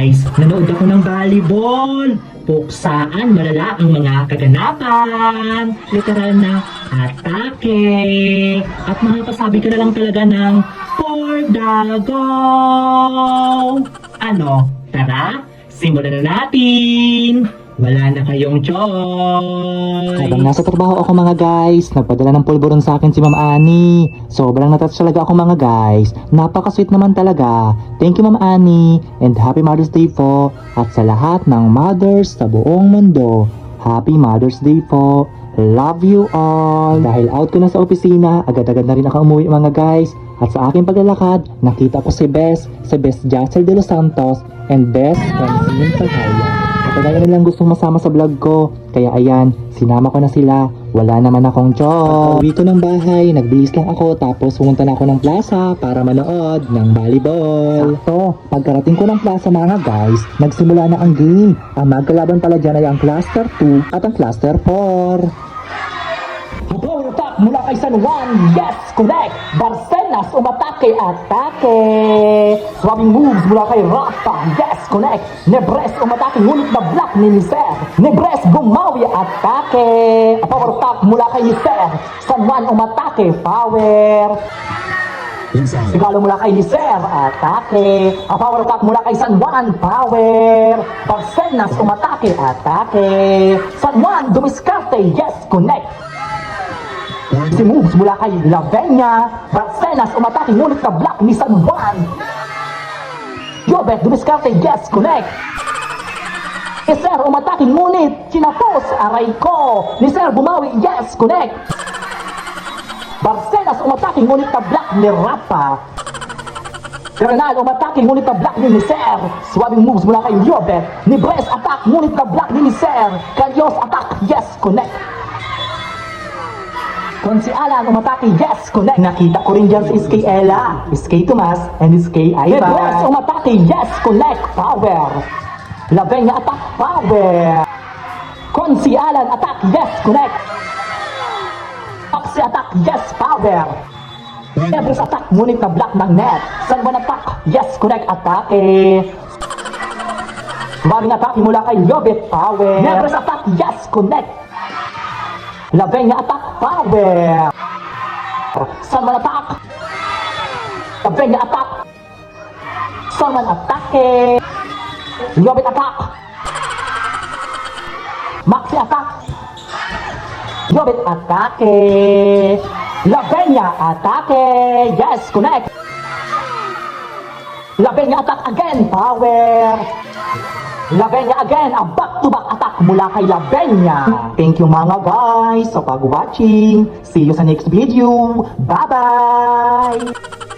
guys, nanood ako ng volleyball. Puksaan, malala ang mga kaganapan. Literal na atake. At mapapasabi ko na lang talaga ng for the goal. Ano? Tara, simulan na natin. Wala na kayong choice. Habang nasa trabaho ako mga guys, nagpadala ng pulburon sa akin si Ma'am Annie. Sobrang natouch talaga ako mga guys. Napaka-sweet naman talaga. Thank you Ma'am Annie. And happy Mother's Day po. At sa lahat ng mothers sa buong mundo, happy Mother's Day po. Love you all. Dahil out ko na sa opisina, agad-agad na rin ako umuwi mga guys. At sa aking paglalakad, nakita ko si Bes Jacel de los Santos, and Bes Francine Pagaya. Kaya nilang gustong masama sa vlog ko. Kaya ayan, sinama ko na sila. Wala naman akong job. Pag-uwi ko ng bahay, nagbilis lang ako. Tapos pumunta na ako ng plaza para manood ng volleyball. So, pagkarating ko ng plaza mga guys, nagsimula na ang game. Ang magkalaban pala dyan ay ang Cluster 2 at ang Cluster 4. Power attack mula kay San Juan. Yes, connect. Barcenas umatake, atake. Swabbing moves mula kay Rafa. Yes, connect. Nebres umatake, ngunit na block ni Niser. Nebres bumawi, atake. Power attack mula kay Niser. San Juan umatake, power. Sigalo mula kay Niser, atake. Power attack mula kay San Juan, power. Barcenas umatake, atake. San Juan dumiskarte, yes, connect. Si moves mula kay Lavenia. Barcenas umatake, ngunit na block ni San Juan. Jobet dumiskarte, yes, connect. Ni Sir umatake, ngunit kinapos, aray ko. Ni Sir bumawi, yes, connect. Barcenas umatake, ngunit na block ni Rafa. Renal umatake, ngunit na block ni Sir. Swabbing moves mula kay Jobet. Ni Bres attack, ngunit na block ni Sir. Calios attack, yes, connect. Konsialan umatake, yes, connect. Nakita ko rin dyan si SK Ella, SK Tomas, and SK Ivan. Nebres umatake, yes, connect, power. Lavenia attack, power. Konsialan attack, yes, connect. Axie attack, yes, power. Nebres attack, ngunit na block ng net. San Juan attack, yes, connect, atake. Maring attack mula kay Jobet, power. Nebres attack, yes, connect. Lavenia attack, power. San Juan attack. Lavenia attack. San Juan atake. Jobet attack. Maxi attack. Jobet atake. Lavenia atake. Yes, connect. Lavenia attack again, power. Lavenia again, a back-to-back attack mula kay Lavenia. Thank you mga guys sa pag-watching. See you sa next video. Bye-bye!